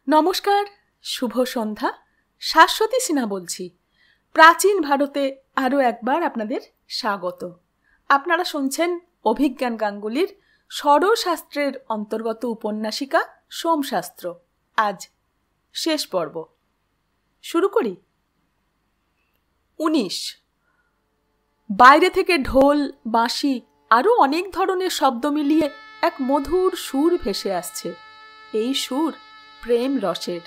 নমস্কার, শুভ সন্ধ্যা। শাশ্বতী সিনহা বলছি। প্রাচীন ভারতে আরও একবার আপনাদের স্বাগত। আপনারা শুনছেন অভিজ্ঞান গাঙ্গুলির ষড়শাস্ত্রের অন্তর্গত উপন্যাসিকা সোমশাস্ত্র। আজ শেষ পর্ব শুরু করি। 19। বাইরে থেকে ঢোল, বাঁশি আরও অনেক ধরনের শব্দ মিলিয়ে এক মধুর সুর ভেসে আসছে। এই সুর প্রেম রসের।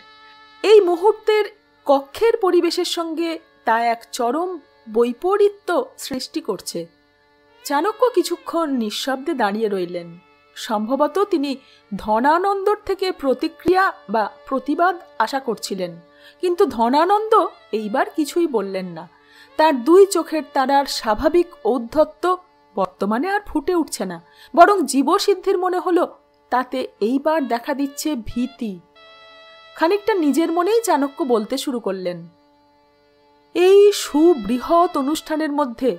এই মুহূর্তের কক্ষের পরিবেশের সঙ্গে তা এক চরম বৈপরীত্য সৃষ্টি করছে। চাণক্য কিছুক্ষণ নিঃশব্দে দাঁড়িয়ে রইলেন। সম্ভবত তিনি ধনানন্দর থেকে প্রতিক্রিয়া বা প্রতিবাদ আশা করছিলেন, কিন্তু ধনানন্দ এইবার কিছুই বললেন না। তার দুই চোখের তারার স্বাভাবিক ঔদ্ধত্য বর্তমানে আর ফুটে উঠছে না, বরং জীবসিদ্ধির মনে হলো তাতে এইবার দেখা দিচ্ছে ভীতি। খানিকটা নিজের মনেই চাণক্য বলতে শুরু করলেন, এই সুবৃহৎ অনুষ্ঠানের মধ্যে,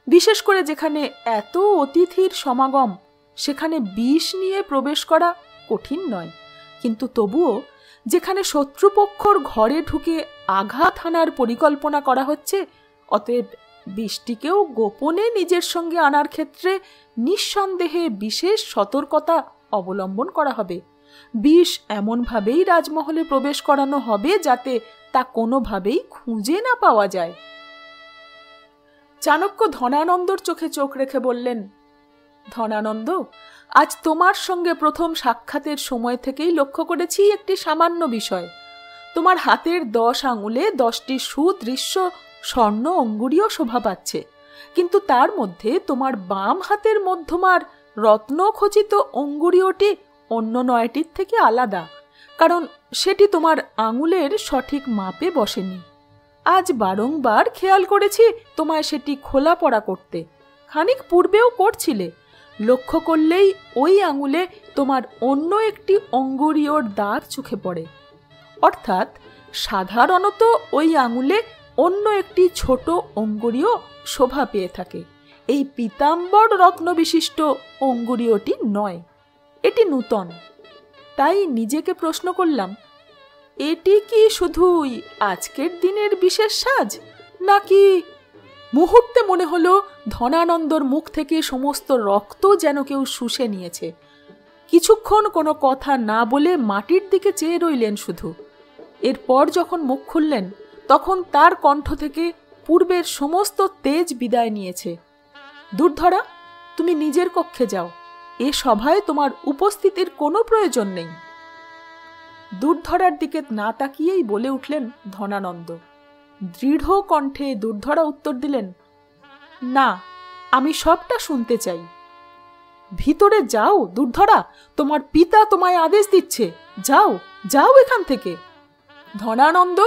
বিশেষ করে যেখানে এত অতিথির সমাগম, সেখানে বিষ নিয়ে প্রবেশ করা কঠিন নয়। কিন্তু তবুও যেখানে শত্রুপক্ষর ঘরে ঢুকে আঘাত হানার পরিকল্পনা করা হচ্ছে, অতএব বিষটিকেও গোপনে নিজের সঙ্গে আনার ক্ষেত্রে নিঃসন্দেহে বিশেষ সতর্কতা অবলম্বন করা হবে। বিষ এমনভাবেই রাজমহলে প্রবেশ করানো হবে যাতে তা কোনোভাবেই খুঁজে না পাওয়া যায়। চাণক্য ধনানন্দর চোখে চোখ রেখে বললেন, ধনানন্দ, আজ তোমার সঙ্গে প্রথম সাক্ষাতের সময় থেকেই লক্ষ্য করেছি একটি সামান্য বিষয়। তোমার হাতের 10 আঙুলে 10টি সুদৃশ্য স্বর্ণ অঙ্গুরীয় শোভা পাচ্ছে, কিন্তু তার মধ্যে তোমার বাম হাতের মধ্যমার রত্নখচিত অঙ্গুরীয়টি অন্য 9টির থেকে আলাদা, কারণ সেটি তোমার আঙুলের সঠিক মাপে বসেনি। আজ বারংবার খেয়াল করেছি তোমায় সেটি খোলা পড়া করতে, খানিক পূর্বেও করছিলে। লক্ষ্য করলেই ওই আঙুলে তোমার অন্য একটি অঙ্গুরীয়র দাগ চোখে পড়ে। অর্থাৎ সাধারণত ওই আঙুলে অন্য একটি ছোট অঙ্গুরীয় শোভা পেয়ে থাকে। এই পীতাম্বর রত্নবিশিষ্ট অঙ্গুরীয়টি নয়, এটি নূতন। তাই নিজেকে প্রশ্ন করলাম, এটি কি শুধুই আজকের দিনের বিশেষ সাজ, নাকি? মুহূর্তে মনে হলো ধনানন্দর মুখ থেকে সমস্ত রক্ত যেন কেউ শুষে নিয়েছে। কিছুক্ষণ কোনো কথা না বলে মাটির দিকে চেয়ে রইলেন শুধু। এরপর যখন মুখ খুললেন, তখন তার কণ্ঠ থেকে পূর্বের সমস্ত তেজ বিদায় নিয়েছে। দুর্ধরা, তুমি নিজের কক্ষে যাও, এ সভায় তোমার উপস্থিতির কোনো প্রয়োজন নেই। দুর্ধরার দিকে না তাকিয়েই বলে উঠলেন ধনানন্দ। দৃঢ় কণ্ঠে দুর্ধরা উত্তর দিলেন, না, আমি সবটা শুনতে চাই। ভিতরে যাও দুর্ধরা, তোমার পিতা তোমায় আদেশ দিচ্ছে। যাও, যাও এখান থেকে। ধনানন্দ!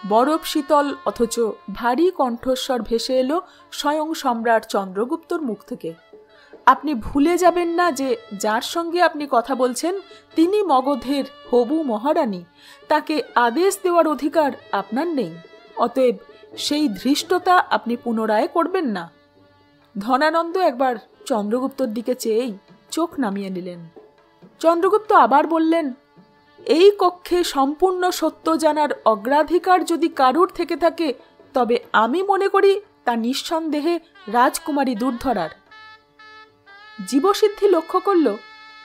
বরফ শীতল অথচ ভারী কণ্ঠস্বর ভেসে এলো স্বয়ং সম্রাট চন্দ্রগুপ্তর মুখ থেকে। আপনি ভুলে যাবেন না যে যার সঙ্গে আপনি কথা বলছেন তিনি মগধের হবু মহারানী। তাকে আদেশ দেওয়ার অধিকার আপনার নেই, অতএব সেই ধৃষ্টতা আপনি পুনরায় করবেন না। ধনানন্দ একবার চন্দ্রগুপ্তর দিকে চেয়েই চোখ নামিয়ে নিলেন। চন্দ্রগুপ্ত আবার বললেন, এই কক্ষে সম্পূর্ণ সত্য জানার অগ্রাধিকার যদি কারুর থেকে থাকে, তবে আমি মনে করি তা নিঃসন্দেহে রাজকুমারী দুর্ধরার। জীবসিদ্ধি লক্ষ্য করল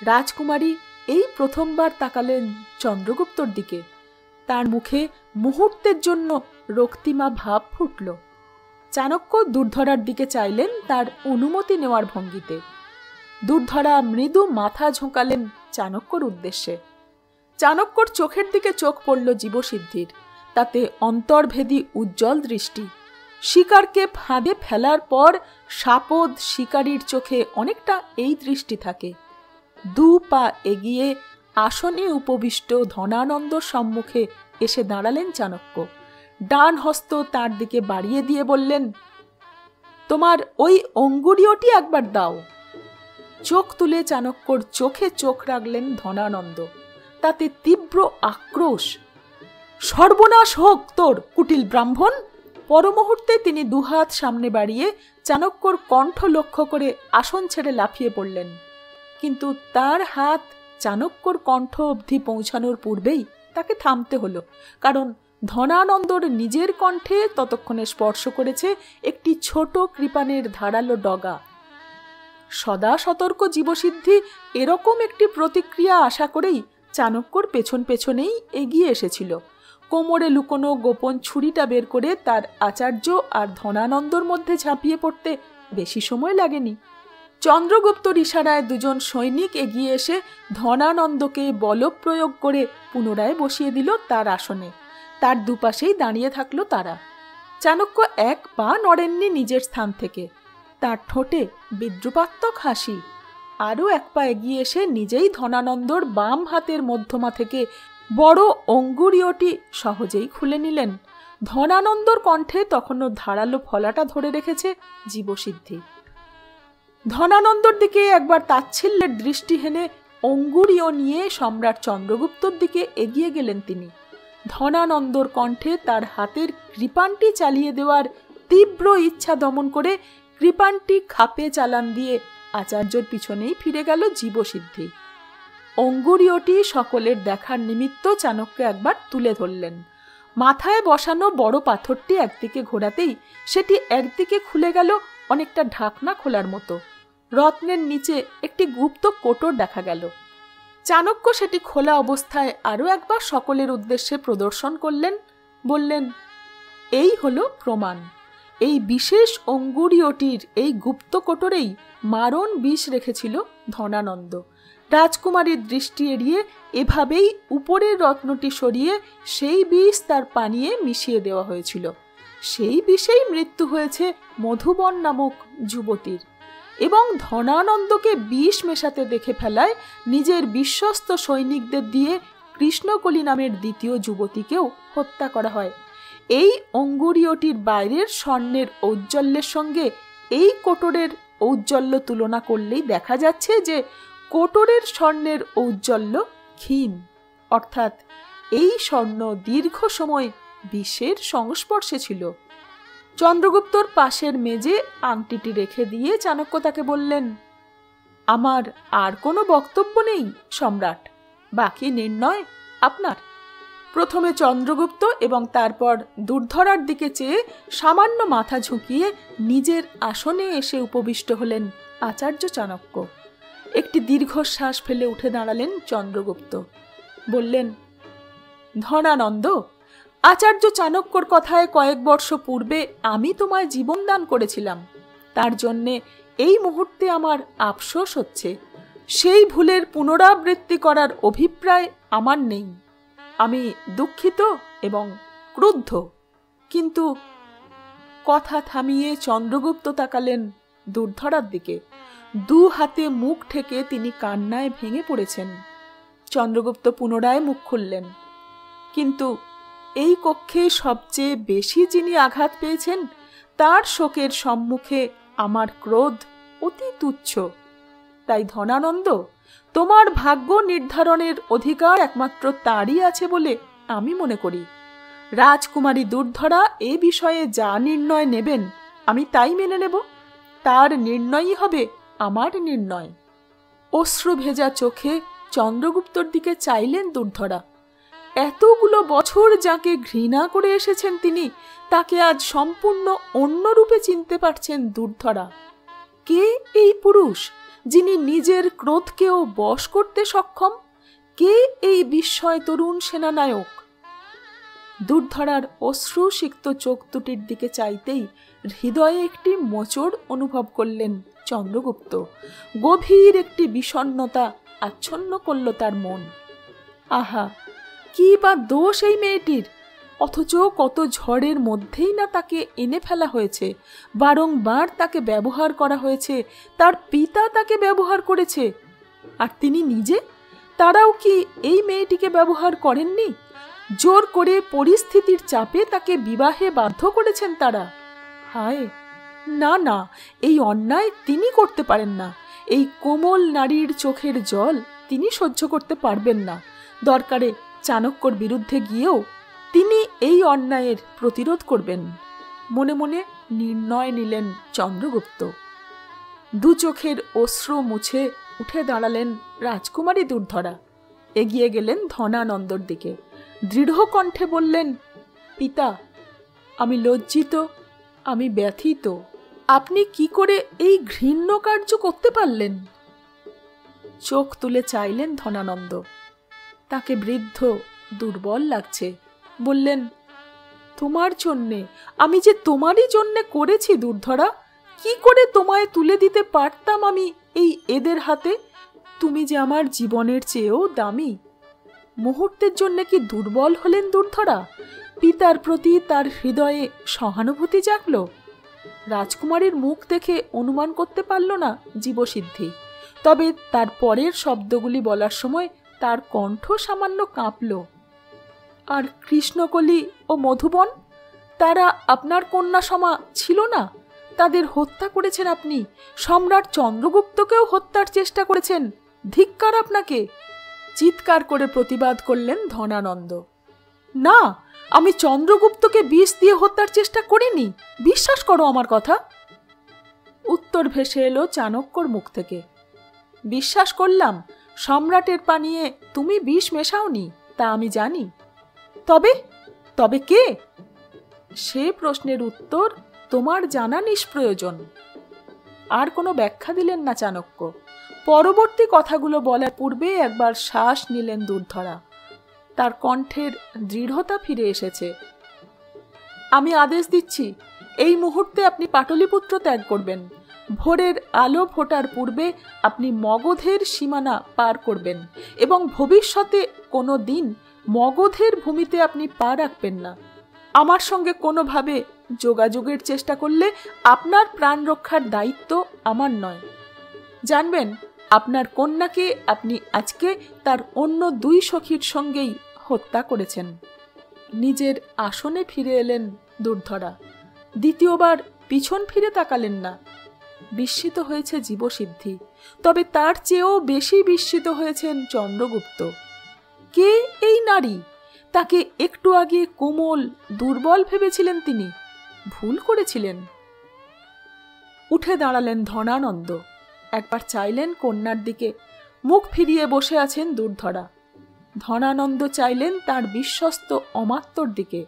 রাজকুমারী এই প্রথমবার তাকালেন চন্দ্রগুপ্তর দিকে। তার মুখে মুহূর্তের জন্য রক্তিমা ভাব ফুটল। চাণক্য দুর্ধরার দিকে চাইলেন তার অনুমতি নেওয়ার ভঙ্গিতে। দুর্ধরা মৃদু মাথা ঝোঁকালেন চাণক্যর উদ্দেশ্যে। চাণক্যর চোখের দিকে চোখ পড়ল জীবসিদ্ধির, তাতে অন্তর্ভেদী উজ্জ্বল দৃষ্টি। শিকারকে ফাঁদে ফেলার পর সাপদ শিকারীর চোখে অনেকটা এই দৃষ্টি থাকে। 2 পা এগিয়ে আসনে উপবিষ্ট ধনানন্দর সম্মুখে এসে দাঁড়ালেন চাণক্য। ডান হস্ত তার দিকে বাড়িয়ে দিয়ে বললেন, তোমার ওই অঙ্গুরীয়টি একবার দাও। চোখ তুলে চাণক্যর চোখে চোখ রাখলেন ধনানন্দ, তাতে তীব্র আক্রোশ। সর্বনাশ হোক তোর, কুটিল ব্রাহ্মণ! পরমুহূর্তে তিনি 2 হাত সামনে বাড়িয়ে চাণক্যর কণ্ঠ লক্ষ্য করে আসন ছেড়ে লাফিয়ে পড়লেন। কিন্তু তার হাত চাণক্যর কণ্ঠ অবধি পৌঁছানোর পূর্বেই তাকে থামতে হলো, কারণ ধনানন্দর নিজের কণ্ঠে ততক্ষণে স্পর্শ করেছে একটি ছোট কৃপাণের ধারালো ডগা। সদা সতর্ক জীবসিদ্ধি এরকম একটি প্রতিক্রিয়া আশা করেই চাণক্যর পেছন পেছনেই এগিয়ে এসেছিল। কোমরে লুকোনো গোপন ছুরিটা বের করে তার আচার্য আর ধনানন্দর মধ্যে ঝাঁপিয়ে পড়তে বেশি সময় লাগেনি। চন্দ্রগুপ্তর ইশারায় দুজন সৈনিক এগিয়ে এসে ধনানন্দকে বলপ্রয়োগ করে পুনরায় বসিয়ে দিল তার আসনে। তার দুপাশেই দাঁড়িয়ে থাকলো তারা। চাণক্য এক পা নড়েননি নিজের স্থান থেকে। তার ঠোঁটে বিদ্রুপাত্মক হাসি। আরও এক পা এগিয়ে এসে নিজেই ধনানন্দর বাম হাতের মধ্যমা থেকে বড় অঙ্গুরীয়টি সহজেই খুলে নিলেন। ধনানন্দর কণ্ঠে তখনও ধারালো ফলাটা ধরে রেখেছে জীবসিদ্ধি। ধনানন্দর দিকে একবার তাচ্ছিল্যের দৃষ্টি হেনে অঙ্গুরীয় নিয়ে সম্রাট চন্দ্রগুপ্তর দিকে এগিয়ে গেলেন তিনি। ধনানন্দর কণ্ঠে তার হাতের কৃপাণটি চালিয়ে দেওয়ার তীব্র ইচ্ছা দমন করে কৃপাণটি খাপে চালান দিয়ে আচার্যর পিছনেই ফিরে গেল জীবসিদ্ধি। অঙ্গুরীয়টি সকলের দেখার নিমিত্ত চাণক্য একবার তুলে ধরলেন। মাথায় বসানো বড় পাথরটি একদিকে ঘোরাতেই সেটি একদিকে খুলে গেল অনেকটা ঢাকনা খোলার মতো। রত্নের নিচে একটি গুপ্ত কোটর দেখা গেল। চাণক্য সেটি খোলা অবস্থায় আরও একবার সকলের উদ্দেশ্যে প্রদর্শন করলেন। বললেন, এই হলো প্রমাণ। এই বিশেষ অঙ্গুরীয়টির এই গুপ্ত কোটরেই মারণ বিষ রেখেছিল ধনানন্দ। রাজকুমারীর দৃষ্টি এড়িয়ে এভাবেই উপরের রত্নটি সরিয়ে সেই বিষ তার পানীয়ে মিশিয়ে দেওয়া হয়েছিল। সেই বিষেই মৃত্যু হয়েছে মধুবন নামক যুবতীর, এবং ধনানন্দকে বিষ মেশাতে দেখে ফেলায় নিজের বিশ্বস্ত সৈনিকদের দিয়ে কৃষ্ণকলি নামের দ্বিতীয় যুবতীকেও হত্যা করা হয়। এই অঙ্গুরীয়টির বাইরের স্বর্ণের ঔজ্জ্বল্যের সঙ্গে এই কোটরের ঔজ্জ্বল্য তুলনা করলেই দেখা যাচ্ছে যে কোটরের স্বর্ণের ঔজ্জ্বল্য ক্ষীণ, অর্থাৎ এই স্বর্ণ দীর্ঘ সময় বিষের সংস্পর্শে ছিল। চন্দ্রগুপ্তর পাশের মেজে আংটিটি রেখে দিয়ে চাণক্য তাকে বললেন, আমার আর কোনো বক্তব্য নেই সম্রাট, বাকি নির্ণয় আপনার। প্রথমে চন্দ্রগুপ্ত এবং তারপর দুর্ধরার দিকে চেয়ে সামান্য মাথা ঝুঁকিয়ে নিজের আসনে এসে উপবিষ্ট হলেন আচার্য চাণক্য। একটি দীর্ঘশ্বাস ফেলে উঠে দাঁড়ালেন চন্দ্রগুপ্ত। বললেন, ধনানন্দ, আচার্য চাণক্যর কথায় কয়েক বর্ষ পূর্বে আমি তোমায় জীবন দান করেছিলাম। তার জন্যে এই মুহূর্তে আমার আফসোস হচ্ছে। সেই ভুলের পুনরাবৃত্তি করার অভিপ্রায় আমার নেই। আমি দুঃখিত এবং ক্রুদ্ধ। কিন্তু কথা থামিয়ে চন্দ্রগুপ্ত তাকালেন দুর্ধরার দিকে। দু হাতে মুখ ঠেকে তিনি কান্নায় ভেঙে পড়েছেন। চন্দ্রগুপ্ত পুনরায় মুখ খুললেন। কিন্তু এই কক্ষে সবচেয়ে বেশি যিনি আঘাত পেয়েছেন তার শোকের সম্মুখে আমার ক্রোধ অতি তুচ্ছ। তাই ধনানন্দ, তোমার ভাগ্য নির্ধারণের অধিকার একমাত্র তারই আছে বলে আমি মনে করি। রাজকুমারী দুর্ধরা এ বিষয়ে যা নির্ণয় নেবেন আমি তাই মেনে নেব। তার নির্ণয়ই হবে আমার নির্ণয়। অশ্রু ভেজা চোখে চন্দ্রগুপ্তর দিকে চাইলেন দুর্ধরা। এতগুলো বছর যাকে ঘৃণা করে এসেছেন তিনি, তাকে আজ সম্পূর্ণ অন্য রূপে চিনতে পারছেন দুর্ধরা। কে এই পুরুষ যিনি নিজের ক্রোধকেও বশ করতে সক্ষম? কে এই বিস্ময় তরুণ সেনানায়ক? দুর্ধরার অশ্রুসিক্ত চোখ দুটির দিকে চাইতেই হৃদয়ে একটি মোচড় অনুভব করলেন চন্দ্রগুপ্ত। গভীর একটি বিষণ্ণতা আচ্ছন্ন করল তার মন। আহা, কি বা দোষ এই মেয়েটির! অথচ কত ঝড়ের মধ্যেই না তাকে এনে ফেলা হয়েছে, বারংবার তাকে ব্যবহার করা হয়েছে, তার পিতা তাকে ব্যবহার করেছে। আর তিনি নিজে, তারাও কি এই মেয়েটিকে ব্যবহার করেননি? জোর করে পরিস্থিতির চাপে তাকে বিবাহে বাধ্য করেছেন তারা। হায়, না না, এই অন্যায় তিনি করতে পারেন না। এই কোমল নারীর চোখের জল তিনি সহ্য করতে পারবেন না। দরকারে চাণক্যর বিরুদ্ধে গিয়েও তিনি এই অন্যায়ের প্রতিরোধ করবেন। মনে মনে নির্ণয় নিলেন চন্দ্রগুপ্ত। দু চোখের অশ্রু মুছে উঠে দাঁড়ালেন রাজকুমারী দুর্ধরা, এগিয়ে গেলেন ধনানন্দর দিকে, দৃঢ় কণ্ঠে বললেন, পিতা, আমি লজ্জিত, আমি ব্যথিত। আপনি কি করে এই ঘৃণ্য কার্য করতে পারলেন? চোখ তুলে চাইলেন ধনানন্দ। তাকে বৃদ্ধ, দুর্বল লাগছে। বললেন, তোমার জন্যে, আমি যে তোমারই জন্যে করেছি দুর্ধরা। কি করে তোমায় তুলে দিতে পারতাম আমি এই এদের হাতে? তুমি যে আমার জীবনের চেয়েও দামি। মুহূর্তের জন্য কি দুর্বল হলেন দুর্ধরা? পিতার প্রতি তার হৃদয়ে সহানুভূতি জাগল। রাজকুমারীর মুখ দেখে অনুমান করতে পারল না জীবসিদ্ধি, তবে তার পরের শব্দগুলি বলার সময় তার কণ্ঠ সামান্য কাঁপল। আর কৃষ্ণকলি ও মধুবন, তারা আপনার কন্যা সমা ছিল না? তাদের হত্যা করেছেন আপনি। সম্রাট চন্দ্রগুপ্তকেও হত্যার চেষ্টা করেছেন। ধিক্কার আপনাকে! চিৎকার করে প্রতিবাদ করলেন ধনানন্দ। না, আমি চন্দ্রগুপ্তকে বিষ দিয়ে হত্যার চেষ্টা করিনি। বিশ্বাস করো আমার কথা। উত্তর ভেসে এলো চাণক্যর মুখ থেকে। বিশ্বাস করলাম, সম্রাটের পানীয়ে তুমি বিষ মেশাওনি, তা আমি জানি। তবে তবে কে? সে প্রশ্নের উত্তর তোমার জানা নিষ্প্রয়োজন। আর কোনো ব্যাখ্যা দিলেন না চাণক্য। পরবর্তী কথাগুলো বলার পূর্বে একবার শ্বাস নিলেন দুর্ধরা। তার কণ্ঠের দৃঢ়তা ফিরে এসেছে। আমি আদেশ দিচ্ছি, এই মুহূর্তে আপনি পাটলিপুত্র ত্যাগ করবেন। ভোরের আলো ফোটার পূর্বে আপনি মগধের সীমানা পার করবেন এবং ভবিষ্যতে কোনো দিন মগধের ভূমিতে আপনি পা রাখবেন না। আমার সঙ্গে কোনোভাবে যোগাযোগের চেষ্টা করলে আপনার প্রাণ রক্ষার দায়িত্ব আমার নয়। জানবেন, আপনার কন্যাকে আপনি আজকে তার অন্য 2 সখীর সঙ্গেই হত্যা করেছেন। নিজের আসনে ফিরে এলেন দুর্ধরা। দ্বিতীয়বার পিছন ফিরে তাকালেন না। বিস্মিত হয়েছে জীবসিদ্ধি, তবে তার চেয়েও বেশি বিস্মিত হয়েছেন চন্দ্রগুপ্ত। কে এই নারী? তাকে একটু আগে কোমল, দুর্বল ভেবেছিলেন তিনি। ভুল করেছিলেন। উঠে দাঁড়ালেন ধনানন্দ। একবার চাইলেন কন্যার দিকে। মুখ ফিরিয়ে বসে আছেন দুর্ধরা। ধনানন্দ চাইলেন তার বিশ্বস্ত অমাত্যর দিকে।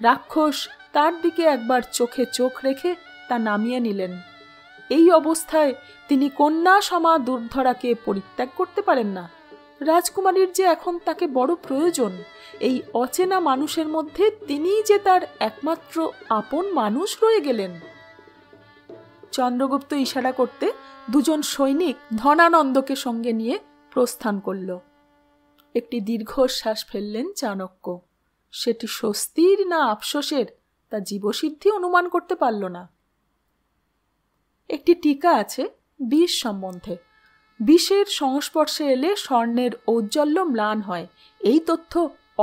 রাক্ষস তার দিকে একবার চোখে চোখ রেখে তা নামিয়ে নিলেন। এই অবস্থায় তিনি কন্যা সমা দুর্ধরাকে পরিত্যাগ করতে পারেন না। রাজকুমারীর যে এখন তাকে বড় প্রয়োজন। এই অচেনা মানুষের মধ্যে তিনিই যে তার একমাত্র আপন মানুষ রয়ে গেলেন। চন্দ্রগুপ্ত ইশারা করতে 2 সৈনিক ধনানন্দকে সঙ্গে নিয়ে প্রস্থান করল। একটি দীর্ঘশ্বাস ফেললেন চাণক্য। সেটি স্বস্তির না আফসোসের তা জীবসিদ্ধি অনুমান করতে পারল না। একটি টিকা আছে বিষ সম্বন্ধে। বিষের সংস্পর্শে এলে স্বর্ণের ঔজ্জ্বল্য ম্লান হয়, এই তথ্য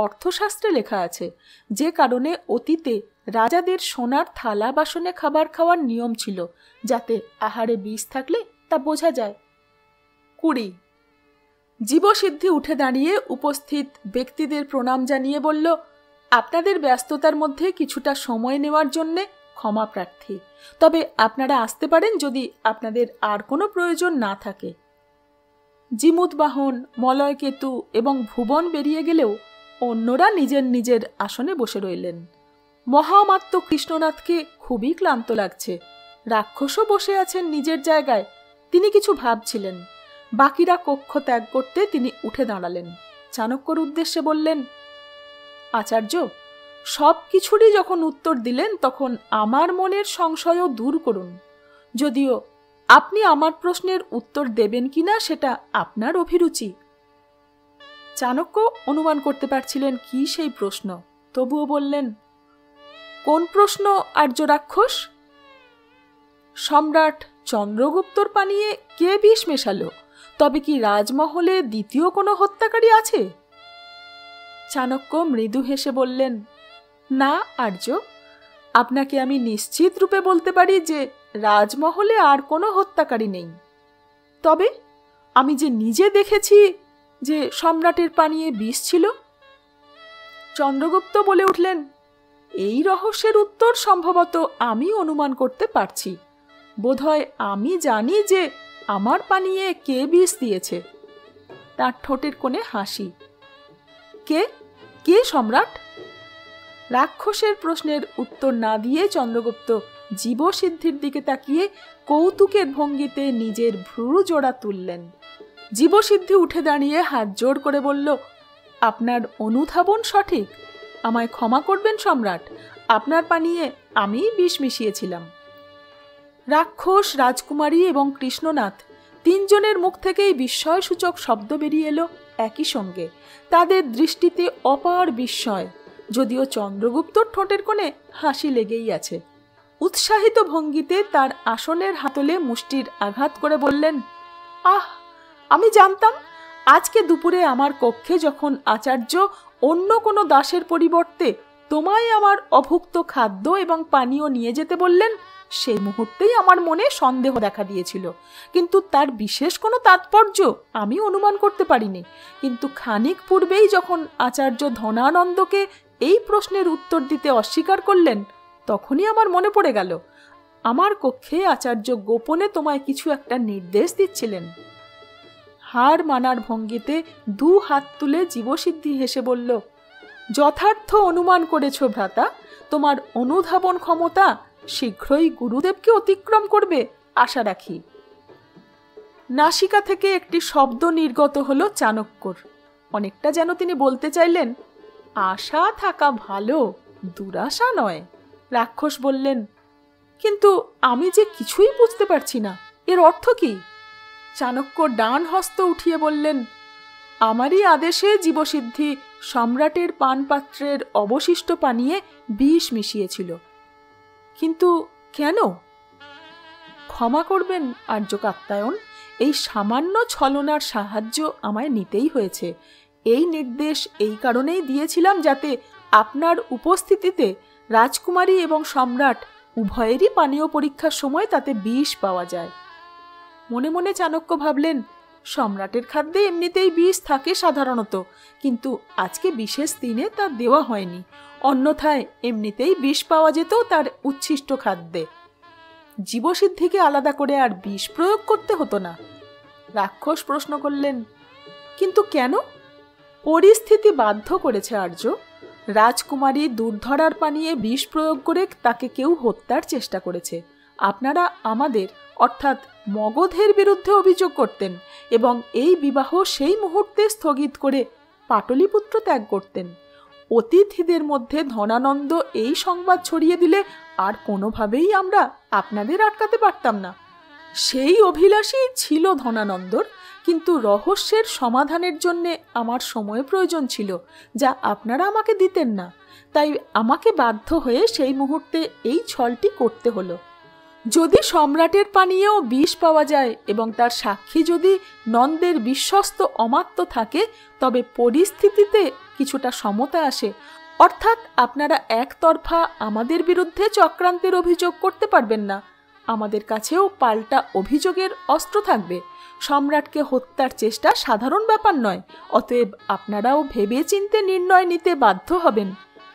অর্থশাস্ত্রে লেখা আছে। যে কারণে অতীতে রাজাদের সোনার থালা বাসনে খাবার খাওয়ার নিয়ম ছিল, যাতে আহারে বিষ থাকলে তা বোঝা যায়। 20। জীবসিদ্ধি উঠে দাঁড়িয়ে উপস্থিত ব্যক্তিদের প্রণাম জানিয়ে বলল, আপনাদের ব্যস্ততার মধ্যে কিছুটা সময় নেওয়ার জন্যে ক্ষমা প্রার্থী। তবে আপনারা আসতে পারেন যদি আপনাদের আর কোনো প্রয়োজন না থাকে। জিমুতবাহন, মলয়কেতু এবং ভুবন বেরিয়ে গেলেও অন্যরা নিজের নিজের আসনে বসে রইলেন। মহামাত্য কৃষ্ণনাথকে খুবই ক্লান্ত লাগছে। রাক্ষসও বসে আছেন নিজের জায়গায়। তিনি কিছু ভাবছিলেন। বাকিরা কক্ষ ত্যাগ করতে তিনি উঠে দাঁড়ালেন। চাণক্যর উদ্দেশ্যে বললেন, আচার্য, সব কিছুরই যখন উত্তর দিলেন তখন আমার মনের সংশয়ও দূর করুন। যদিও আপনি আমার প্রশ্নের উত্তর দেবেন কিনা সেটা আপনার অভিরুচি। চাণক্য অনুমান করতে পারছিলেন কি সেই প্রশ্ন, তবুও বললেন, কোন প্রশ্ন আর্য রাক্ষস? সম্রাট চন্দ্রগুপ্তর পানীয়ে কে বিষ মেশালো? তবে কি রাজমহলে দ্বিতীয় কোনো হত্যাকারী আছে? চাণক্য মৃদু হেসে বললেন, না আর্য, আপনাকে আমি নিশ্চিত রূপে বলতে পারি যে রাজমহলে আর কোনো হত্যাকারী নেই। তবে আমি যে নিজে দেখেছি যে সম্রাটের পানীয়ে বিষ ছিল। চন্দ্রগুপ্ত বলে উঠলেন, এই রহস্যের উত্তর সম্ভবত আমি অনুমান করতে পারছি। বোধহয় আমি জানি যে আমার পানীয়ে কে বিষ দিয়েছে? তার ঠোঁটের কোণে হাসি। কে কে সম্রাট? রাক্ষসের প্রশ্নের উত্তর না দিয়ে চন্দ্রগুপ্ত জীবসিদ্ধির দিকে তাকিয়ে কৌতুকের ভঙ্গিতে নিজের ভ্রু জোড়া তুললেন। জীবসিদ্ধি উঠে দাঁড়িয়ে হাত জোড় করে বলল, আপনার অনুধাবন সঠিক। আমায় ক্ষমা করবেন সম্রাট, আপনার পানীয়ে আমিই বিষ মিশিয়েছিলাম। রাক্ষস, রাজকুমারী এবং কৃষ্ণনাথ তিনজনের মুখ থেকেই বিস্ময়সূচক শব্দ বেরিয়ে এলো একই সঙ্গে। তাদের দৃষ্টিতে অপার বিস্ময়, যদিও চন্দ্রগুপ্তর ঠোঁটের কোণে হাসি লেগেই আছে। উৎসাহিত ভঙ্গিতে তার আসনের হাতলে মুষ্টির আঘাত করে বললেন, আহ, আমি জানতাম আজকে দুপুরে আমার কক্ষে যখন আচার্য অন্য কোনো দাসের পরিবর্তে তোমায় আমার অভুক্ত খাদ্য এবং পানীয় নিয়ে যেতে বললেন, সেই মুহূর্তেই আমার মনে সন্দেহ দেখা দিয়েছিল, কিন্তু তার বিশেষ কোনো তাৎপর্য আমি অনুমান করতে পারিনি। কিন্তু খানিক পূর্বেই যখন আচার্য ধনানন্দকে এই প্রশ্নের উত্তর দিতে অস্বীকার করলেন, তখনই আমার মনে পড়ে গেল আমার কক্ষে আচার্য গোপনে তোমায় কিছু একটা নির্দেশ দিচ্ছিলেন। হার মানার ভঙ্গিতে দু হাত তুলে জীবসিদ্ধি হেসে বলল, যথার্থ অনুমান করেছ ভ্রাতা। তোমার অনুধাবন ক্ষমতা শীঘ্রই গুরুদেবকে অতিক্রম করবে আশা রাখি। নাসিকা থেকে একটি শব্দ নির্গত হলো চাণক্যর। অনেকটা যেন তিনি বলতে চাইলেন, আশা থাকা ভালো, দুরাশা নয়। রাক্ষস বললেন, কিন্তু আমি যে কিছুই বুঝতে পারছি না, এর অর্থ কি? চাণক্য ডান হস্ত উঠিয়ে বললেন, আমারই আদেশে জীবসিদ্ধি সম্রাটের পানপাত্রের অবশিষ্ট পানীয়ে বিষ মিশিয়েছিল। কিন্তু কেন? ক্ষমা করবেন আর্য কাত্যায়ন, এই সামান্য ছলনার সাহায্য আমায় নিতেই হয়েছে। এই নির্দেশ এই কারণেই দিয়েছিলাম যাতে আপনার উপস্থিতিতে রাজকুমারী এবং সম্রাট উভয়েরই পানীয় পরীক্ষার সময় তাতে বিষ পাওয়া যায়। মনে মনে চাণক্য ভাবলেন, সম্রাটের খাদ্যে এমনিতেই বিষ থাকে সাধারণত, কিন্তু আজকে বিশেষ দিনে তা দেওয়া হয়নি, অন্যথায় এমনিতেই বিষ পাওয়া যেত তার উচ্ছিষ্ট খাদ্যে। জীবসিদ্ধিকে আলাদা করে আর বিষ প্রয়োগ করতে হতো না। রাক্ষস প্রশ্ন করলেন, কিন্তু কেন? পরিস্থিতি বাধ্য করেছে আর্য। রাজকুমারী দুর্ধরার পানীয়ে বিষ প্রয়োগ করে তাকে কেউ হত্যার চেষ্টা করেছে। আপনারা আমাদের অর্থাৎ মগধের বিরুদ্ধে অভিযোগ করতেন এবং এই বিবাহ সেই মুহূর্তে স্থগিত করে পাটলিপুত্র ত্যাগ করতেন। অতিথিদের মধ্যে ধনানন্দ এই সংবাদ ছড়িয়ে দিলে আর কোনোভাবেই আমরা আপনাদের আটকাতে পারতাম না। সেই অভিলাষই ছিল ধনানন্দর, কিন্তু রহস্যের সমাধানের জন্য আমার সময় প্রয়োজন ছিল, যা আপনারা আমাকে দিতেন না। তাই আমাকে বাধ্য হয়ে সেই মুহূর্তে এই ছলটি করতে হলো। যদি সম্রাটের পানীয়েও বিষ পাওয়া যায় এবং তার সাক্ষী যদি নন্দের বিশ্বস্ত অমাত্য থাকে, তবে পরিস্থিতিতে কিছুটা সমতা আসে। অর্থাৎ আপনারা একতরফা আমাদের বিরুদ্ধে চক্রান্তের অভিযোগ করতে পারবেন না, আমাদের কাছেও পাল্টা অভিযোগের অস্ত্র থাকবে। সম্রাটকে হত্যার চেষ্টা সাধারণ ব্যাপার নয়, অতএব আপনারাও ভেবেচিন্তে নির্ণয় নিতে বাধ্য হবেন।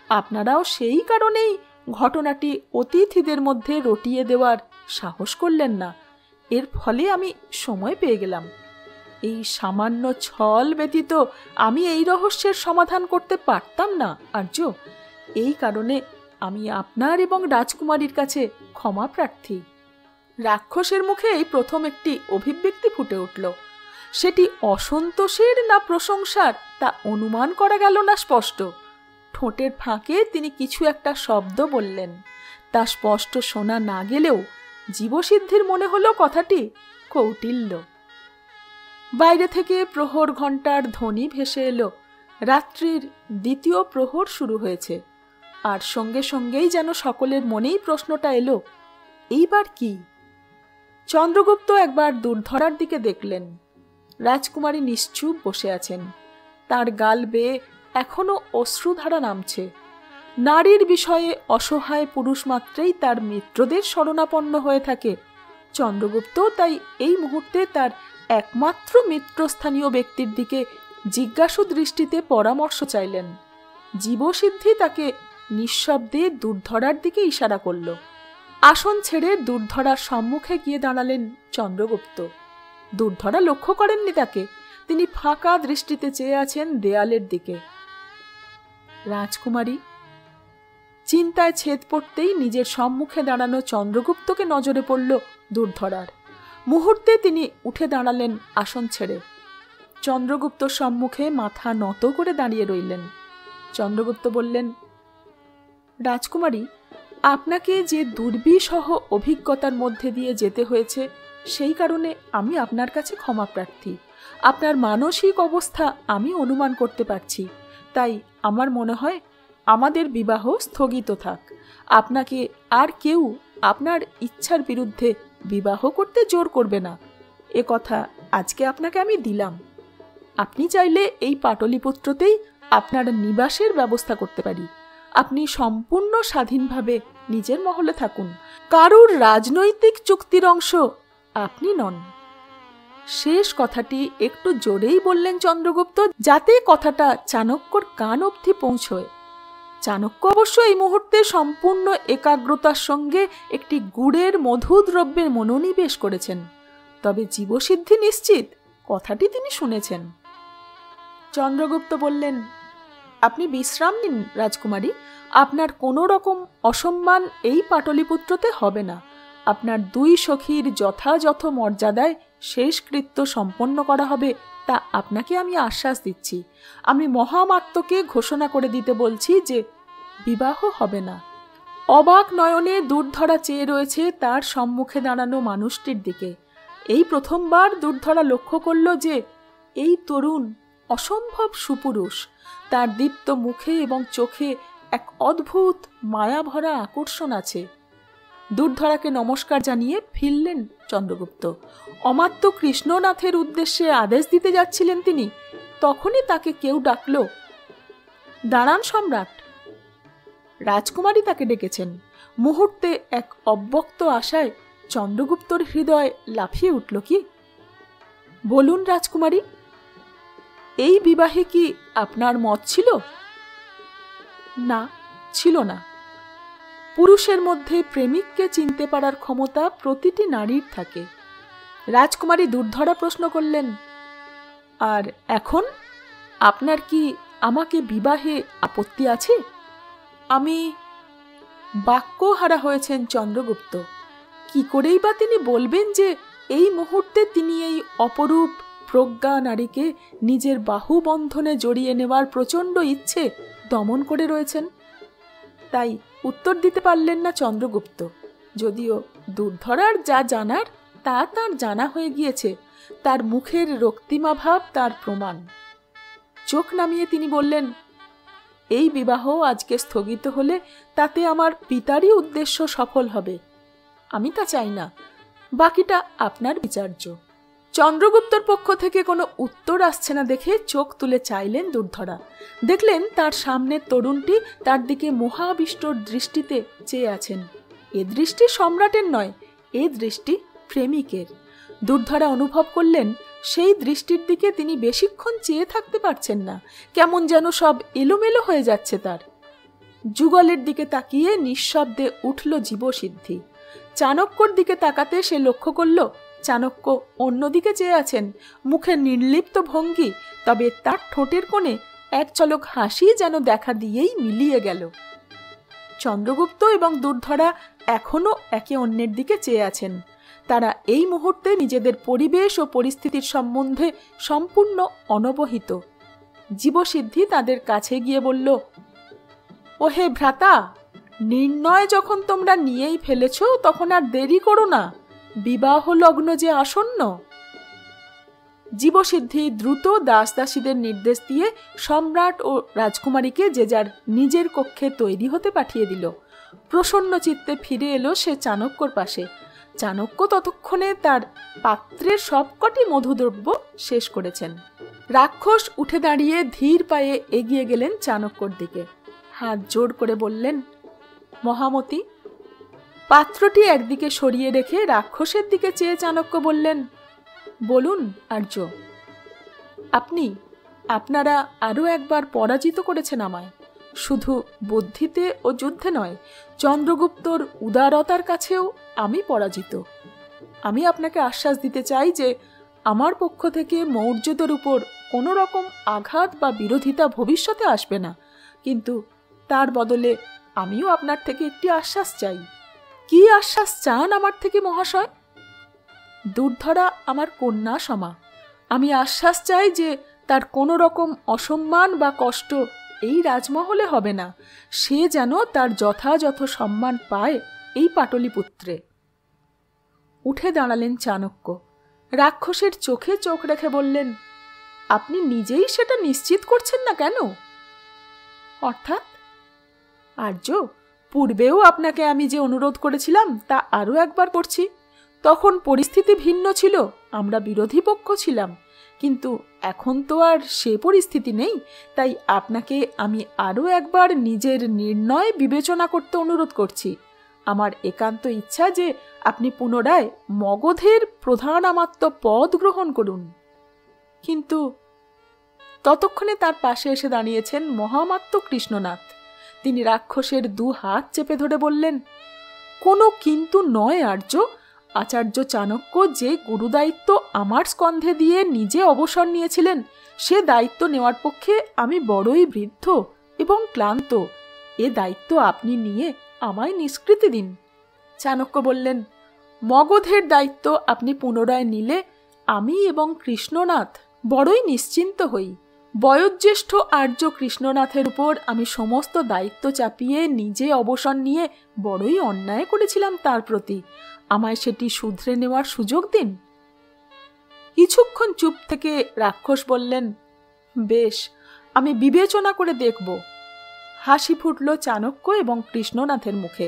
আপনারাও সেই কারণেই ঘটনাটি অতিথিদের মধ্যে রটিয়ে দেওয়ার সাহস করলেন না। এর ফলে আমি সময় পেয়ে গেলাম। এই সামান্য ছল ব্যতীত আমি এই রহস্যের সমাধান করতে পারতাম না আর্য। এই কারণে আমি আপনার এবং রাজকুমারীর কাছে ক্ষমা প্রার্থী। রাক্ষসের মুখে এই প্রথম একটি অভিব্যক্তি ফুটে উঠল। সেটি অসন্তোষের না প্রশংসার তা অনুমান করা গেল না স্পষ্ট। ঠোঁটের ফাঁকে তিনি কিছু একটা শব্দ বললেন, তা স্পষ্ট শোনা না গেলেও জীবসিদ্ধির মনে হলো কথাটি কৌটিল্য। বাইরে থেকে প্রহর ঘণ্টার ধ্বনি ভেসে এলো। রাত্রির দ্বিতীয় প্রহর শুরু হয়েছে, আর সঙ্গে সঙ্গেই যেন সকলের মনেই প্রশ্নটা এলো, এইবার কি? চন্দ্রগুপ্ত একবার দুর্ধরার দিকে দেখলেন। রাজকুমারী নিশ্চুপ বসে আছেন, তার গাল বেয়ে এখনো অশ্রুধারা নামছে। নারীর বিষয়ে অসহায় পুরুষ মাত্রেই তার মিত্রদের শরণাপন্ন হয়ে থাকে। চন্দ্রগুপ্ত তাই এই মুহূর্তে তার একমাত্র মিত্রস্থানীয় ব্যক্তির দিকে জিজ্ঞাসু দৃষ্টিতে পরামর্শ চাইলেন। জীবসিদ্ধি তাকে নিঃশব্দে দুর্ধরার দিকে ইশারা করল। আসন ছেড়ে দুর্ধরার সম্মুখে গিয়ে দাঁড়ালেন চন্দ্রগুপ্ত। দুর্ধরা লক্ষ্য করেননি তাকে। তিনি ফাঁকা দৃষ্টিতে চেয়ে আছেন দেয়ালের দিকে। রাজকুমারী চিন্তায় ছেদ পড়তেই নিজের সম্মুখে দাঁড়ানো চন্দ্রগুপ্তকে নজরে পড়ল দুর্ধরার। মুহূর্তে তিনি উঠে দাঁড়ালেন আসন ছেড়ে। চন্দ্রগুপ্তর সম্মুখে মাথা নত করে দাঁড়িয়ে রইলেন। চন্দ্রগুপ্ত বললেন, রাজকুমারী, আপনাকে যে দুর্বিষহ অভিজ্ঞতার মধ্যে দিয়ে যেতে হয়েছে সেই কারণে আমি আপনার কাছে ক্ষমা প্রার্থী। আপনার মানসিক অবস্থা আমি অনুমান করতে পারছি, তাই আমার মনে হয় আমাদের বিবাহ স্থগিত থাক। আপনাকে আর কেউ আপনার ইচ্ছার বিরুদ্ধে বিবাহ করতে জোর করবে না, এ কথা আজকে আপনাকে আমি দিলাম। আপনি চাইলে এই পাটলিপুত্রতেই আপনার নিবাসের ব্যবস্থা করতে পারি। আপনি সম্পূর্ণ স্বাধীনভাবে নিজের মহলে থাকুন। কারুর রাজনৈতিক চুক্তির অংশ আপনি নন। শেষ কথাটি একটু জোরেই বললেন চন্দ্রগুপ্ত, যাতে কথাটা চাণক্যর কান অবধি পৌঁছয়। চাণক্য অবশ্য এই মুহূর্তে সম্পূর্ণ একাগ্রতার সঙ্গে একটি গুড়ের মধুদ্রব্যের মনোনিবেশ করেছেন, তবে জীবসিদ্ধি নিশ্চিত কথাটি তিনি শুনেছেন। চন্দ্রগুপ্ত বললেন, আপনি বিশ্রাম নিন রাজকুমারী। আপনার কোনো রকম অসম্মান এই পাটলিপুত্রতে হবে না। আপনার দুই সখীর যথাযথ মর্যাদায় শেষকৃত্য সম্পন্ন করা হবে, তা আপনাকে আমি আশ্বাস দিচ্ছি। আমি মহামাত্যকে ঘোষণা করে দিতে বলছি যে বিবাহ হবে না। অবাক নয়নে দুর্ধরা চেয়ে রয়েছে তার সম্মুখে দাঁড়ানো মানুষটির দিকে। এই প্রথমবার দুর্ধরা লক্ষ্য করল যে এই তরুণ অসম্ভব সুপুরুষ। তার দীপ্ত মুখে এবং চোখে এক অদ্ভুত মায়াভরা আকর্ষণ আছে। দুর্ধরাকে নমস্কার জানিয়ে ফিরলেন চন্দ্রগুপ্ত। অমাত্য কৃষ্ণনাথের উদ্দেশ্যে আদেশ দিতে যাচ্ছিলেন তিনি, তখনই তাকে কেউ ডাকল, দাঁড়ান সম্রাট। রাজকুমারী তাকে ডেকেছেন। মুহূর্তে এক অব্যক্ত আশায় চন্দ্রগুপ্তর হৃদয় লাফিয়ে উঠল। কি বলুন রাজকুমারী, এই বিবাহে কি আপনার মত ছিল? না, ছিল না। পুরুষের মধ্যে প্রেমিককে চিনতে পারার ক্ষমতা প্রতিটি নারীর থাকে। রাজকুমারী দুর্ধরা প্রশ্ন করলেন, আর এখন আপনার কি আমাকে বিবাহে আপত্তি আছে? আমি বাক্যহারা হয়েছেন চন্দ্রগুপ্ত। কি করেই বা তিনি বলবেন যে এই মুহূর্তে তিনি এই অপরূপ প্রজ্ঞা নারীকে নিজের বাহুবন্ধনে জড়িয়ে নেওয়ার প্রচণ্ড ইচ্ছে দমন করে রয়েছেন। তাই উত্তর দিতে পারলেন না চন্দ্রগুপ্ত। যদিও দুর্ধরার যা জানার তা তার জানা হয়ে গিয়েছে, তার মুখের রক্তিমা ভাব তার প্রমাণ। চোখ নামিয়ে তিনি বললেন, এই বিবাহ আজকে স্থগিত হলে তাতে আমার পিতারই উদ্দেশ্য সফল হবে। আমি তা চাই না, বাকিটা আপনার বিচার্য। চন্দ্রগুপ্তর পক্ষ থেকে কোনো উত্তর আসছে না দেখে চোখ তুলে চাইলেন দুর্ধরা। দেখলেন তার সামনের তরুণটি তার দিকে মোহাবিষ্টর দৃষ্টিতে চেয়ে আছেন। এ দৃষ্টি সম্রাটের নয়, এ দৃষ্টি প্রেমিকের। দুর্ধরা অনুভব করলেন সেই দৃষ্টির দিকে তিনি বেশিক্ষণ চেয়ে থাকতে পারছেন না। কেমন যেন সব এলোমেলো হয়ে যাচ্ছে তার। যুগলের দিকে তাকিয়ে নিঃশব্দে উঠল জীবসিদ্ধি। চাণক্যর দিকে তাকাতে সে লক্ষ্য করল চাণক্য অন্যদিকে চেয়ে আছেন, মুখে নির্লিপ্ত ভঙ্গি, তবে তার ঠোঁটের কোণে এক চলক হাসি যেন দেখা দিয়েই মিলিয়ে গেল। চন্দ্রগুপ্ত এবং দুর্ধরা এখনো একে অন্যের দিকে চেয়ে আছেন। তারা এই মুহূর্তে নিজেদের পরিবেশ ও পরিস্থিতির সম্বন্ধে সম্পূর্ণ অনবহিত। জীবসিদ্ধি তাদের কাছে গিয়ে বলল, ওহে ভ্রাতা, নির্ণয় যখন তোমরা নিয়েই ফেলেছ তখন আর দেরি করো না, বিবাহ লগ্ন যে আসন্ন। জীবসিদ্ধি দ্রুত দাসদাসীদের নির্দেশ দিয়ে সম্রাট ও রাজকুমারীকে যে যার নিজের কক্ষে তৈরি হতে পাঠিয়ে দিল। প্রসন্ন চিত্তে ফিরে এলো সে চাণক্যর পাশে। চাণক্য ততক্ষণে তার পাত্রের সবকটি মধুদ্রব্য শেষ করেছেন। রাক্ষস উঠে দাঁড়িয়ে ধীর পায়ে এগিয়ে গেলেন চাণক্যর দিকে। হাত জোড় করে বললেন, মহামতি। পাত্রটি একদিকে সরিয়ে রেখে রাক্ষসের দিকে চেয়ে চাণক্য বললেন, বলুন আর্য। আপনারা আরও একবার পরাজিত করেছেন আমায়, শুধু বুদ্ধিতে ও যুদ্ধে নয়, চন্দ্রগুপ্তর উদারতার কাছেও আমি পরাজিত। আমি আপনাকে আশ্বাস দিতে চাই যে আমার পক্ষ থেকে মৌর্যদের উপর কোনো রকম আঘাত বা বিরোধিতা ভবিষ্যতে আসবে না, কিন্তু তার বদলে আমিও আপনার থেকে একটি আশ্বাস চাই। কি আশ্বাস চান আমার থেকে মহাশয়? দুর্ধরা আমার কন্যা সমা। আমি আশ্বাস চাই যে তার কোনো রকম অসম্মান বা কষ্ট এই রাজমহলে হবে না। সে যেন তার যথাযথ সম্মান পায় এই পাটলিপুত্রে। উঠে দাঁড়ালেন চাণক্য। রাক্ষসের চোখে চোখ রেখে বললেন, আপনি নিজেই সেটা নিশ্চিত করছেন না কেন? অর্থাৎ? আর্য, পূর্বেও আপনাকে আমি যে অনুরোধ করেছিলাম তা আরও একবার করছি। তখন পরিস্থিতি ভিন্ন ছিল, আমরা বিরোধী পক্ষ ছিলাম, কিন্তু এখন তো আর সে পরিস্থিতি নেই। তাই আপনাকে আমি আরও একবার নিজের নির্ণয় বিবেচনা করতে অনুরোধ করছি। আমার একান্ত ইচ্ছা যে আপনি পুনরায় মগধের প্রধান আমাত্য পদ গ্রহণ করুন। কিন্তু ততক্ষণে তার পাশে এসে দাঁড়িয়েছেন মহামাত্য কৃষ্ণনাথ। তিনি রাক্ষসের 2 হাত চেপে ধরে বললেন, কোনো কিন্তু নয় আর্য। আচার্য চাণক্য যে গুরুদায়িত্ব আমার স্কন্ধে দিয়ে নিজে অবসর নিয়েছিলেন, সে দায়িত্ব নেওয়ার পক্ষে আমি বড়ই বৃদ্ধ এবং ক্লান্ত। এ দায়িত্ব আপনি নিয়ে আমায় নিষ্কৃতি দিন। চাণক্য বললেন, মগধের দায়িত্ব আপনি পুনরায় নিলে আমি এবং কৃষ্ণনাথ বড়ই নিশ্চিন্ত হই। বয়োজ্যেষ্ঠ আর্য কৃষ্ণনাথের উপর আমি সমস্ত দায়িত্ব চাপিয়ে নিজে অবসর নিয়ে বড়ই অন্যায় করেছিলাম তার প্রতি। আমায় সেটি শুধরে নেওয়ার সুযোগ দিন। কিছুক্ষণ চুপ থেকে রাক্ষস বললেন, বেশ, আমি বিবেচনা করে দেখব। হাসি ফুটল চাণক্য এবং কৃষ্ণনাথের মুখে।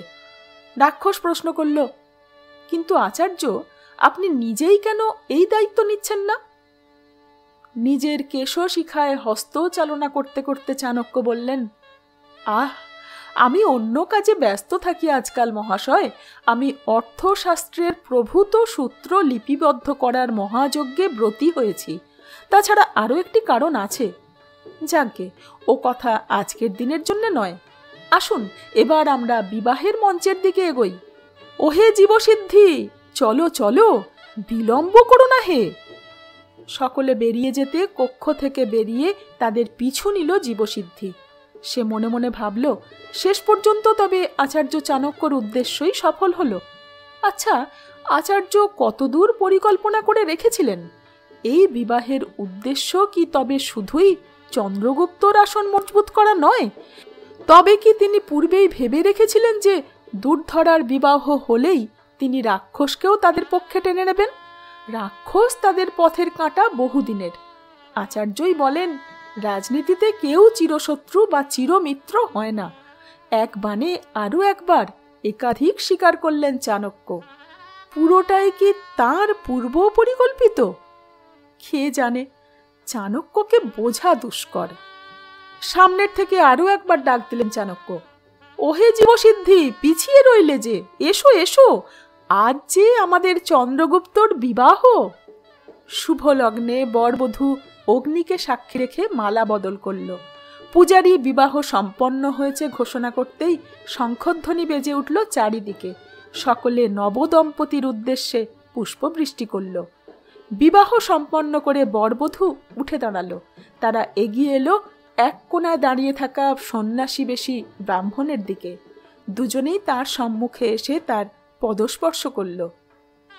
রাক্ষস প্রশ্ন করল, কিন্তু আচার্য, আপনি নিজেই কেন এই দায়িত্ব নিচ্ছেন না? নিজের কেশশিখায় হস্ত চালনা করতে করতে চাণক্য বললেন, আমি অন্য কাজে ব্যস্ত থাকি আজকাল মহাশয়। আমি অর্থশাস্ত্রের প্রভূত সূত্র লিপিবদ্ধ করার মহাযজ্ঞে ব্রতী হয়েছি। তাছাড়া আরও একটি কারণ আছে। যাজ্ঞে, ও কথা আজকের দিনের জন্য নয়। আসুন এবার আমরা বিবাহের মঞ্চের দিকে এগোই। ওহে জীবসিদ্ধি, চলো চলো, বিলম্ব করো না হে। সকলে বেরিয়ে যেতে কক্ষ থেকে বেরিয়ে তাদের পিছু নিল জীবসিদ্ধি। সে মনে মনে ভাবল, শেষ পর্যন্ত তবে আচার্য চাণক্যর উদ্দেশ্যই সফল হল। আচ্ছা, আচার্য কতদূর পরিকল্পনা করে রেখেছিলেন? এই বিবাহের উদ্দেশ্য কি তবে শুধুই চন্দ্রগুপ্তর আসন মজবুত করা নয়? তবে কি তিনি পূর্বেই ভেবে রেখেছিলেন যে দুর্ধরার বিবাহ হলেই তিনি রাক্ষসকেও তাদের পক্ষে টেনে নেবেন? রাক্ষস তাদের পথের কাঁটা বহুদিনের। আচার্যই বলেন, রাজনীতিতে কেউ চিরশত্রু বা চিরমিত্র হয় না। এক বাণে আরও একবার একাধিক স্বীকার করলেন চাণক্য। পুরোটাই কি তাঁর পূর্ব পরিকল্পিত? কে জানে, চাণক্যকে বোঝা দুষ্কর। সামনের থেকে আরও একবার ডাক দিলেন চাণক্য, ওহে জীবসিদ্ধি, পিছিয়ে রইলে যে, এসো এসো, আজ যে আমাদের চন্দ্রগুপ্তর বিবাহ। শুভ লগ্নে বরবধূ অগ্নিকে সাক্ষী রেখে মালা বদল করল। পূজারী বিবাহ সম্পন্ন হয়েছে ঘোষণা করতেই শঙ্খধ্বনি বেজে উঠল চারিদিকে। সকলে নবদম্পতির উদ্দেশ্যে পুষ্পবৃষ্টি করল। বিবাহ সম্পন্ন করে বরবধূ উঠে দাঁড়ালো। তারা এগিয়ে এলো এক কোণায় দাঁড়িয়ে থাকা সন্ন্যাসী বেশী ব্রাহ্মণের দিকে। দুজনেই তার সম্মুখে এসে তার পদস্পর্শ করল।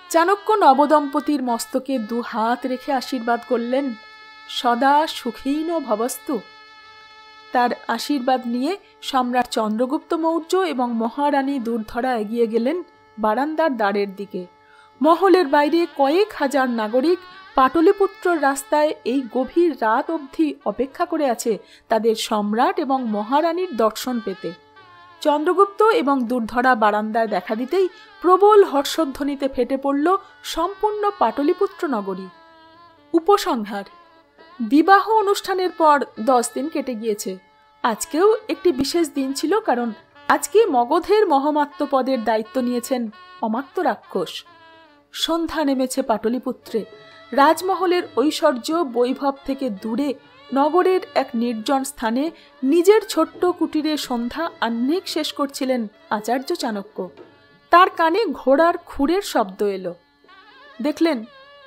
চাণক্য নবদম্পতির মস্তকে 2 হাত রেখে আশীর্বাদ করলেন, সদা সুখীন ভবস্তু। তার আশীর্বাদ নিয়ে সম্রাট চন্দ্রগুপ্ত মৌর্য এবং মহারানী দুর্ধরা এগিয়ে গেলেন বারান্দার দ্বারের দিকে। মহলের বাইরে কয়েক হাজার নাগরিক পাটলিপুত্রর রাস্তায় এই গভীর রাত অবধি অপেক্ষা করে আছে তাদের সম্রাট এবং মহারানীর দর্শন পেতে। চন্দ্রগুপ্ত এবং দুর্ধরা বারান্দায় দেখা দিতেই প্রবল হর্ষধ্বনিতে ফেটে পড়ল সম্পূর্ণ পাটলিপুত্র নগরী। উপসংহার: বিবাহ অনুষ্ঠানের পর 10 দিন কেটে গিয়েছে। আজকেও একটি বিশেষ দিন ছিল, কারণ আজকে মগধের মহামাত্য পদের দায়িত্ব নিয়েছেন অমাত্য রাক্ষস। সন্ধ্যা নেমেছে পাটলিপুত্রে। রাজমহলের ঐশ্বর্য বৈভব থেকে দূরে নগরের এক নির্জন স্থানে নিজের ছোট্ট কুটিরে সন্ধ্যা আহ্নিক শেষ করছিলেন আচার্য চাণক্য। তার কানে ঘোড়ার খুরের শব্দ এলো। দেখলেন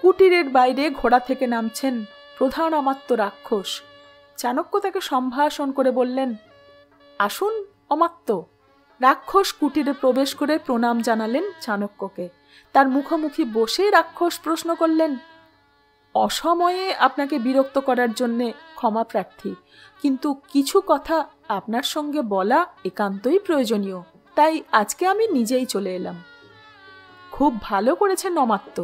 কুটিরের বাইরে ঘোড়া থেকে নামছেন প্রধান অমাত্য রাক্ষস। চাণক্য তাকে সম্ভাষণ করে বললেন, আসুন অমাত্য। রাক্ষস কুটিরে প্রবেশ করে প্রণাম জানালেন চাণক্যকে। তার মুখোমুখি বসে রাক্ষস প্রশ্ন করলেন, অসময়ে আপনাকে বিরক্ত করার জন্যে ক্ষমা প্রার্থী, কিন্তু কিছু কথা আপনার সঙ্গে বলা একান্তই প্রয়োজনীয়, তাই আজকে আমি নিজেই চলে এলাম। খুব ভালো করেছেন অমাত্য,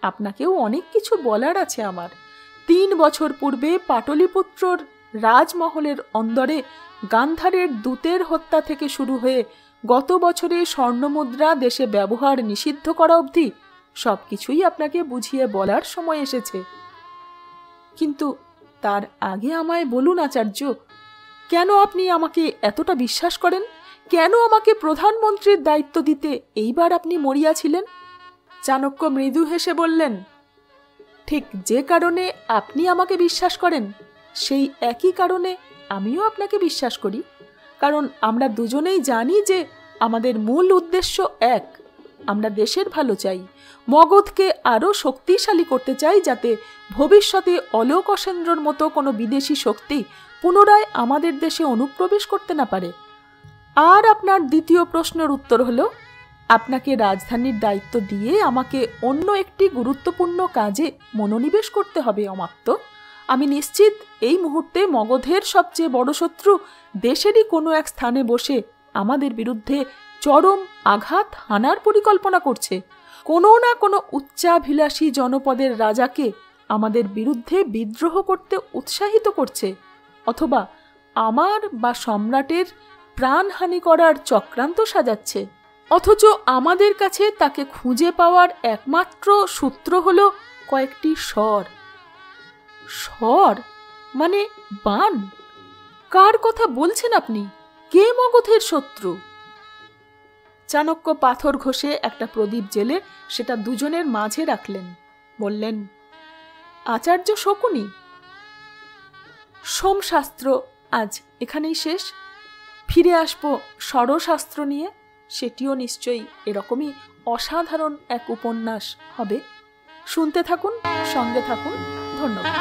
আপনাকেও অনেক কিছু বলার আছে আমার। 3 বছর পূর্বে পাটলিপুত্রর রাজমহলের অন্দরে গান্ধারের দূতের হত্যা থেকে শুরু হয়ে গত বছরে স্বর্ণমুদ্রা দেশে ব্যবহার নিষিদ্ধ করা অবধি সবকিছুই আপনাকে বুঝিয়ে বলার সময় এসেছে। কিন্তু তার আগে আমায় বলুন আচার্য, কেন আপনি আমাকে এতটা বিশ্বাস করেন? কেন আমাকে প্রধানমন্ত্রীর দায়িত্ব দিতে এইবার আপনি মরিয়াছিলেন? চাণক্য মৃদু হেসে বললেন, ঠিক যে কারণে আপনি আমাকে বিশ্বাস করেন সেই একই কারণে আমিও আপনাকে বিশ্বাস করি। কারণ আমরা দুজনেই জানি যে আমাদের মূল উদ্দেশ্য এক। আমরা দেশের ভালো চাই, মগধকে আরও শক্তিশালী করতে চাই, যাতে ভবিষ্যতে অলোক অসেন্দ্রর মতো কোনো বিদেশি শক্তি পুনরায় আমাদের দেশে অনুপ্রবেশ করতে না পারে। আর আপনার দ্বিতীয় প্রশ্নের উত্তর হলো, আপনাকে রাজধানীর দায়িত্ব দিয়ে আমাকে অন্য একটি গুরুত্বপূর্ণ কাজে মনোনিবেশ করতে হবে অমাত্য। আমি নিশ্চিত এই মুহূর্তে মগধের সবচেয়ে বড় শত্রু দেশেরই কোনো এক স্থানে বসে আমাদের বিরুদ্ধে চরম আঘাত হানার পরিকল্পনা করছে। কোনো না কোনো উচ্চাভিলাষী জনপদের রাজাকে আমাদের বিরুদ্ধে বিদ্রোহ করতে উৎসাহিত করছে, অথবা আমার বা সম্রাটের প্রাণহানি করার চক্রান্ত সাজাচ্ছে। অথচ আমাদের কাছে তাকে খুঁজে পাওয়ার একমাত্র সূত্র হলো কয়েকটি স্বর। স্বর মানে বাণ? কার কথা বলছেন আপনি? কে মগধের শত্রু? চাণক্য পাথর ঘষে একটা প্রদীপ জেলে সেটা দুজনের মাঝে রাখলেন। বললেন, আচার্য শকুনি, সোমশাস্ত্র আজ এখানেই শেষ। ফিরে আসবো ষড়শাস্ত্র নিয়ে, সেটিও নিশ্চয়ই এরকমই অসাধারণ এক উপন্যাস হবে। শুনতে থাকুন, সঙ্গে থাকুন। ধন্যবাদ।